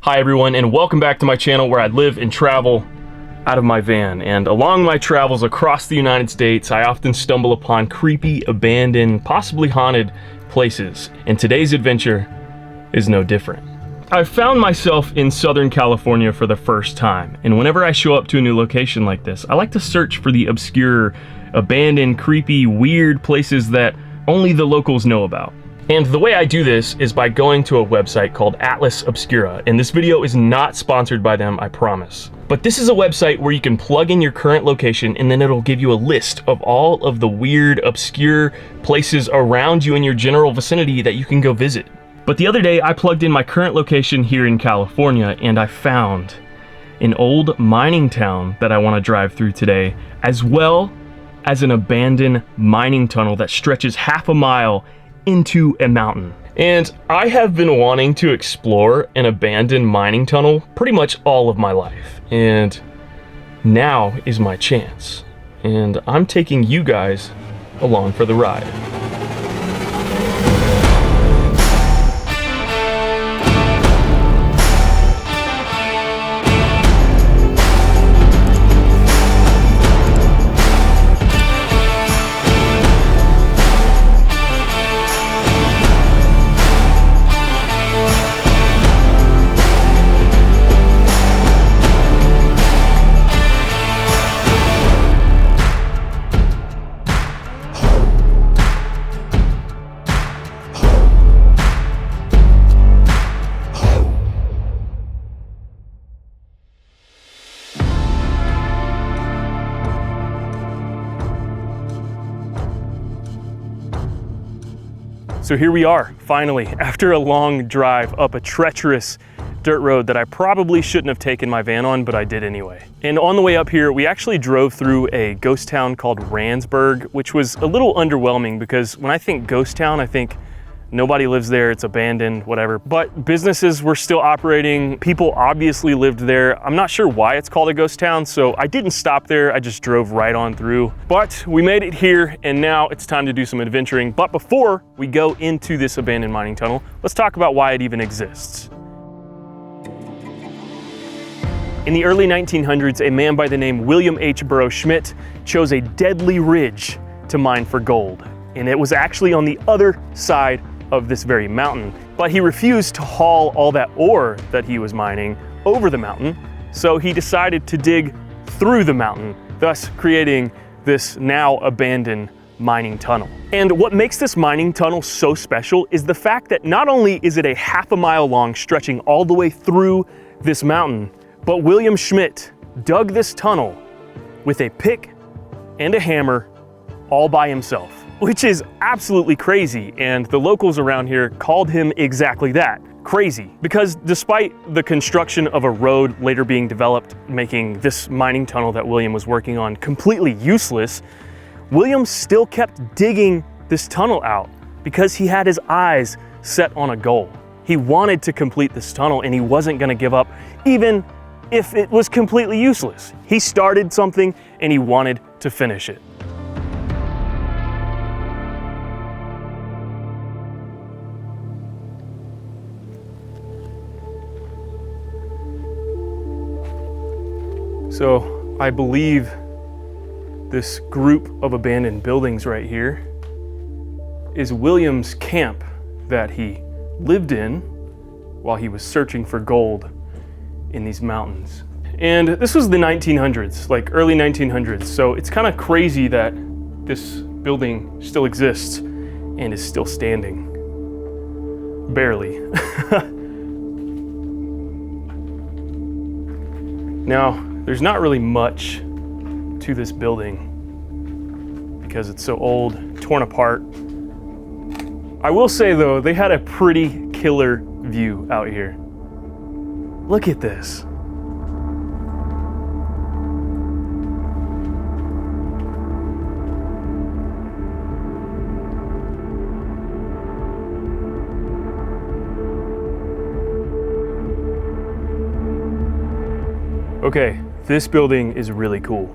Hi everyone, and welcome back to my channel where I live and travel out of my van. And along my travels across the United States, I often stumble upon creepy, abandoned, possibly haunted places. And today's adventure is no different. I found myself in Southern California for the first time, and whenever I show up to a new location like this, I like to search for the obscure, abandoned, creepy, weird places that only the locals know about. And the way I do this is by going to a website called Atlas Obscura, and this video is not sponsored by them, I promise. But this is a website where you can plug in your current location and then it'll give you a list of all of the weird, obscure places around you in your general vicinity that you can go visit. But the other day I plugged in my current location here in California and I found an old mining town that I want to drive through today, as well as an abandoned mining tunnel that stretches half a mile into a mountain. And I have been wanting to explore an abandoned mining tunnel pretty much all of my life. And now is my chance. And I'm taking you guys along for the ride. So here we are, finally, after a long drive up a treacherous dirt road that I probably shouldn't have taken my van on, but I did anyway. And on the way up here, we actually drove through a ghost town called Randsburg, which was a little underwhelming because when I think ghost town, I think nobody lives there, it's abandoned, whatever. But businesses were still operating, people obviously lived there. I'm not sure why it's called a ghost town, so I didn't stop there, I just drove right on through. But we made it here, and now it's time to do some adventuring. But before we go into this abandoned mining tunnel, let's talk about why it even exists. In the early 1900s, a man by the name William H. Burroughs Schmidt chose a deadly ridge to mine for gold. And it was actually on the other side of this very mountain, but he refused to haul all that ore that he was mining over the mountain, so he decided to dig through the mountain, thus creating this now abandoned mining tunnel. And what makes this mining tunnel so special is the fact that not only is it a half a mile long stretching all the way through this mountain, but William Schmidt dug this tunnel with a pick and a hammer all by himself, which is absolutely crazy, and the locals around here called him exactly that, crazy. Because despite the construction of a road later being developed, making this mining tunnel that William was working on completely useless, William still kept digging this tunnel out because he had his eyes set on a goal. He wanted to complete this tunnel and he wasn't gonna give up even if it was completely useless. He started something and he wanted to finish it. So I believe this group of abandoned buildings right here is William's camp that he lived in while he was searching for gold in these mountains. And this was the 1900s, like early 1900s. So it's kind of crazy that this building still exists and is still standing. Barely. Now, there's not really much to this building because it's so old, torn apart. I will say though, they had a pretty killer view out here. Look at this. Okay, this building is really cool.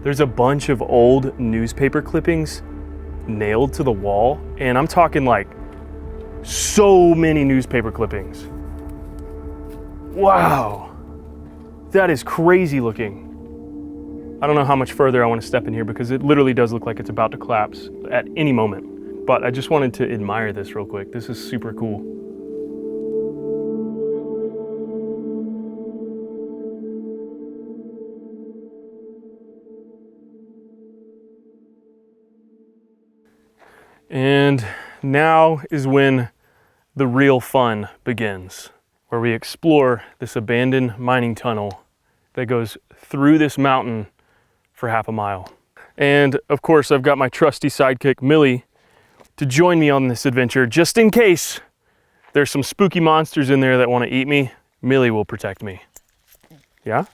There's a bunch of old newspaper clippings nailed to the wall, and I'm talking like so many newspaper clippings. Wow, that is crazy looking. I don't know how much further I want to step in here because it literally does look like it's about to collapse at any moment. But I just wanted to admire this real quick. This is super cool. And now is when the real fun begins, where we explore this abandoned mining tunnel that goes through this mountain for half a mile. And of course, I've got my trusty sidekick, Millie, to join me on this adventure, just in case there's some spooky monsters in there that want to eat me. Millie will protect me. Yeah?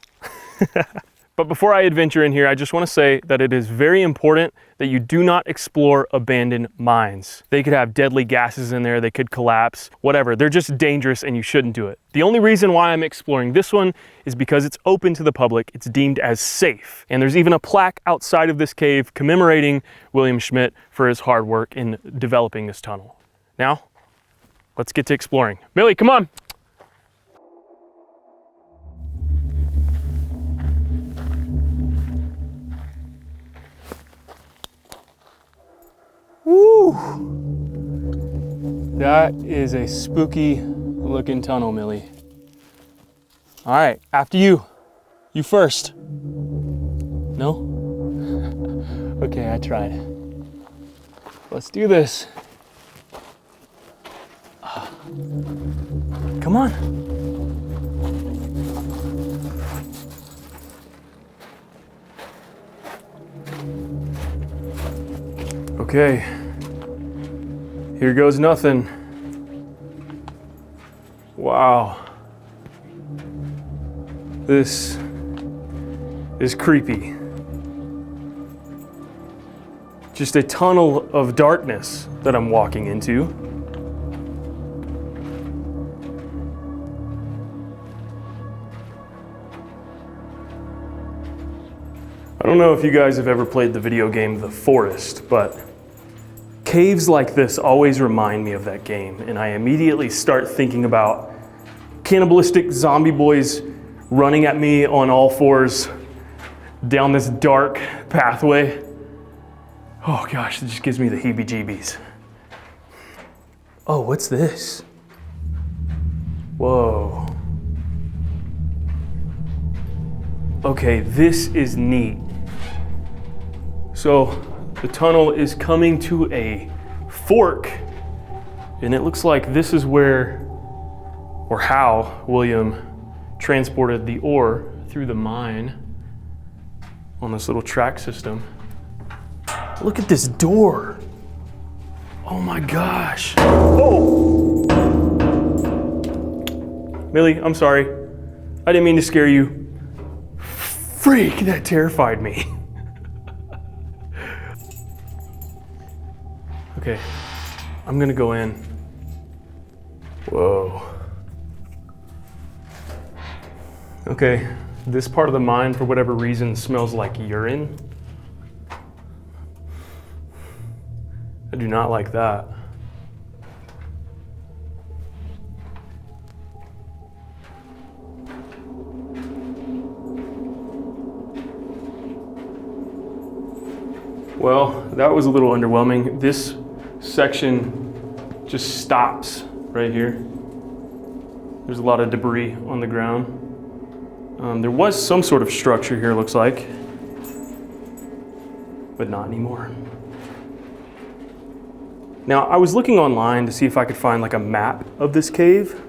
But before I adventure in here, I just want to say that it is very important that you do not explore abandoned mines. They could have deadly gases in there, they could collapse, whatever. They're just dangerous and you shouldn't do it. The only reason why I'm exploring this one is because it's open to the public, it's deemed as safe. And there's even a plaque outside of this cave commemorating William Schmidt for his hard work in developing this tunnel. Now, let's get to exploring. Millie, come on. Woo! That is a spooky looking tunnel, Millie. All right, after you. You first. No? Okay, I tried. Let's do this. Come on. Okay, here goes nothing. Wow. This is creepy. Just a tunnel of darkness that I'm walking into. I don't know if you guys have ever played the video game The Forest, but caves like this always remind me of that game, and I immediately start thinking about cannibalistic zombie boys running at me on all fours down this dark pathway. Oh gosh, it just gives me the heebie-jeebies. Oh, what's this? Whoa. Okay, this is neat. So, the tunnel is coming to a fork, and it looks like this is where, or how, William transported the ore through the mine on this little track system. Look at this door. Oh my gosh. Oh! Millie, I'm sorry. I didn't mean to scare you. Freak, that terrified me. Okay, I'm gonna go in. Whoa. Okay, this part of the mine, for whatever reason, smells like urine. I do not like that. Well, that was a little underwhelming. This section just stops right here. There's a lot of debris on the ground. There was some sort of structure here, looks like, but not anymore. Now, I was looking online to see if I could find like a map of this cave,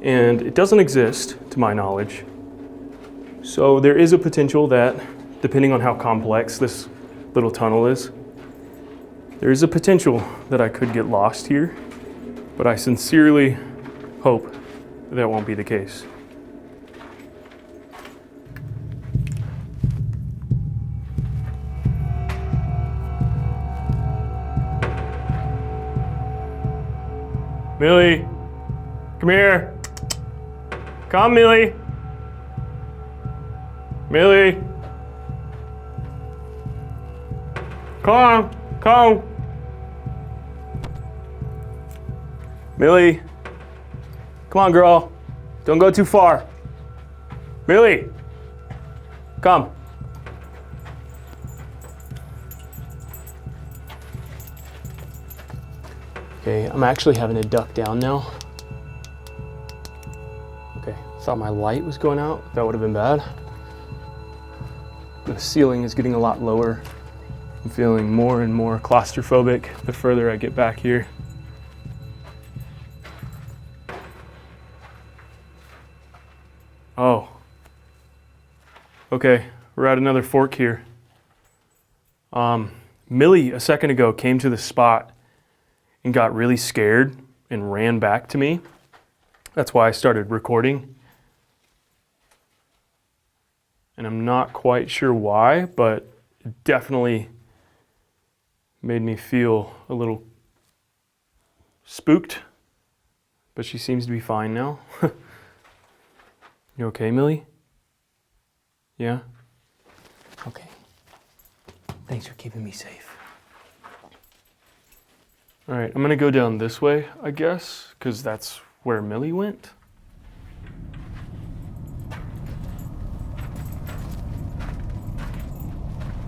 and it doesn't exist to my knowledge. So there is a potential that, depending on how complex this little tunnel is, there is a potential that I could get lost here, but I sincerely hope that won't be the case. Millie, come here. Come, Millie. Millie. Come, come. Millie, come on, girl. Don't go too far. Millie, come. Okay, I'm actually having to duck down now. Okay, thought my light was going out. That would have been bad. The ceiling is getting a lot lower. I'm feeling more and more claustrophobic the further I get back here. Oh. Okay, we're at another fork here. Millie, a second ago, came to the spot and got really scared and ran back to me. That's why I started recording. And I'm not quite sure why, but it definitely made me feel a little spooked. But she seems to be fine now. You okay, Millie? Yeah? Okay. Thanks for keeping me safe. All right, I'm gonna go down this way, I guess, because that's where Millie went.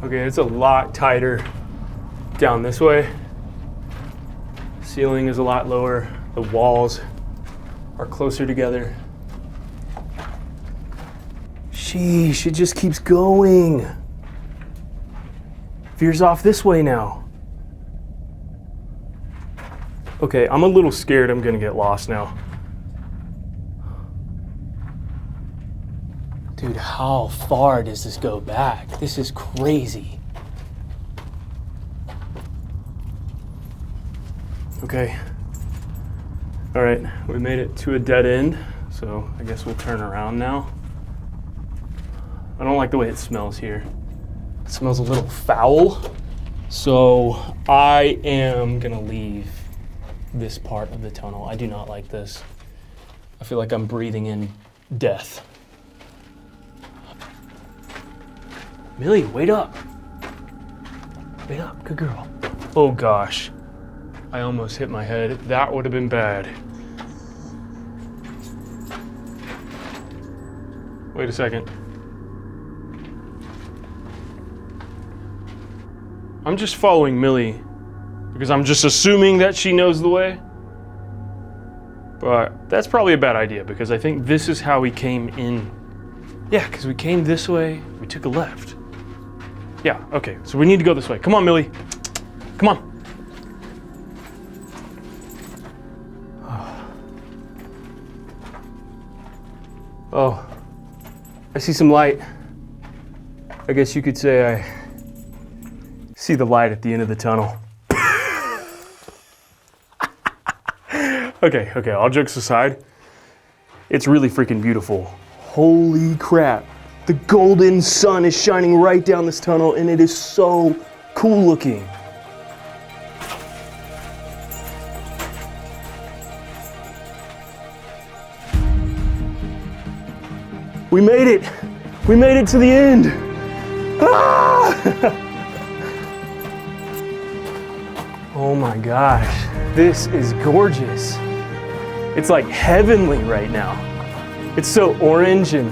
Okay, it's a lot tighter down this way. Ceiling is a lot lower. The walls are closer together. Sheesh, it just keeps going. Veers off this way now. Okay, I'm a little scared I'm gonna get lost now. Dude, how far does this go back? This is crazy. Okay. All right, we made it to a dead end, so I guess we'll turn around now. I don't like the way it smells here. It smells a little foul, so I am gonna leave this part of the tunnel. I do not like this. I feel like I'm breathing in death. Millie, wait up. Wait up, good girl. Oh gosh, I almost hit my head. That would have been bad. Wait a second. I'm just following Millie because I'm just assuming that she knows the way. But that's probably a bad idea because I think this is how we came in. Yeah, because we came this way, we took a left. Yeah, okay, so we need to go this way. Come on, Millie. Come on. Oh, I see some light. I guess you could say I see the light at the end of the tunnel. Okay, all jokes aside, it's really freaking beautiful. Holy crap. The golden sun is shining right down this tunnel and it is so cool looking. We made it. We made it to the end. Ah! Oh my gosh, this is gorgeous. It's like heavenly right now. It's so orange and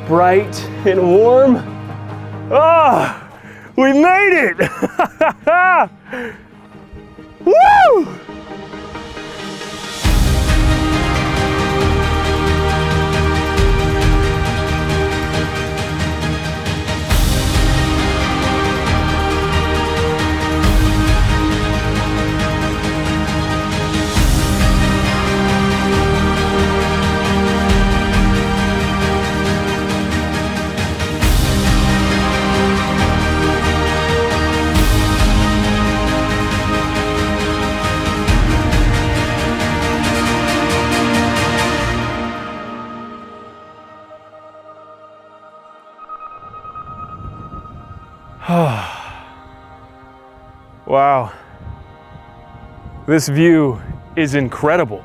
bright and warm. Ah, we made it. Woo! Wow, this view is incredible.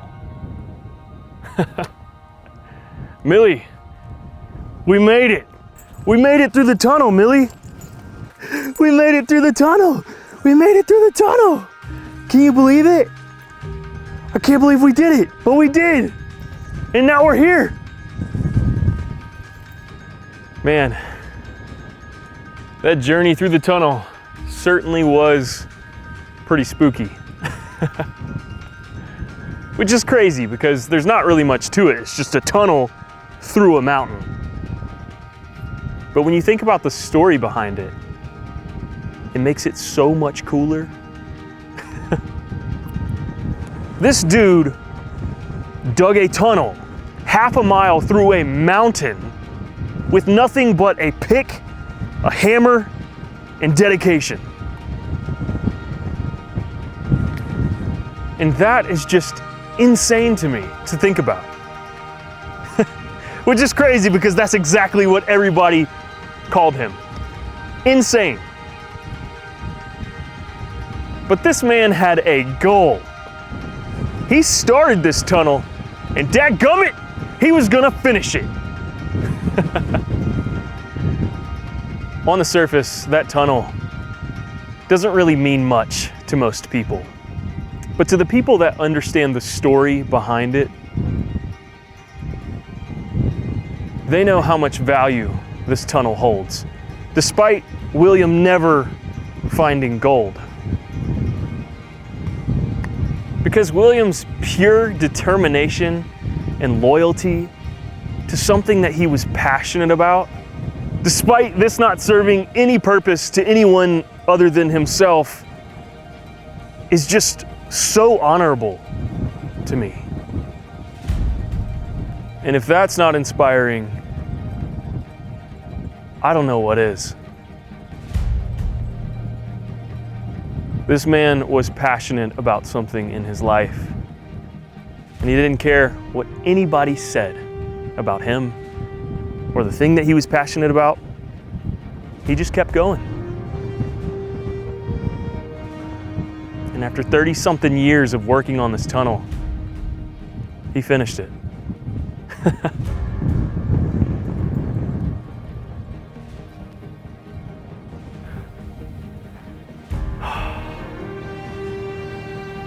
Millie, we made it. We made it through the tunnel, Millie. We made it through the tunnel. We made it through the tunnel. Can you believe it? I can't believe we did it, but we did. And now we're here. Man, that journey through the tunnel certainly was pretty spooky. Which is crazy because there's not really much to it. It's just a tunnel through a mountain. But when you think about the story behind it, it makes it so much cooler. This dude dug a tunnel half a mile through a mountain with nothing but a pick, a hammer, and dedication. And that is just insane to me to think about. Which is crazy because that's exactly what everybody called him. Insane. But this man had a goal. He started this tunnel, and dadgummit, he was gonna finish it. On the surface, that tunnel doesn't really mean much to most people. But to the people that understand the story behind it, they know how much value this tunnel holds, despite William never finding gold. Because William's pure determination and loyalty to something that he was passionate about, despite this not serving any purpose to anyone other than himself, is just so honorable to me. And if that's not inspiring, I don't know what is. This man was passionate about something in his life, and he didn't care what anybody said about him or the thing that he was passionate about. He just kept going. And after 30-something years of working on this tunnel, he finished it.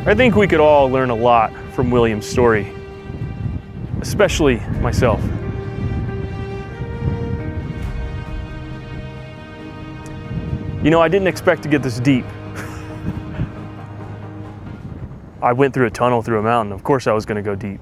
I think we could all learn a lot from William's story, especially myself. You know, I didn't expect to get this deep. I went through a tunnel through a mountain. Of course I was going to go deep.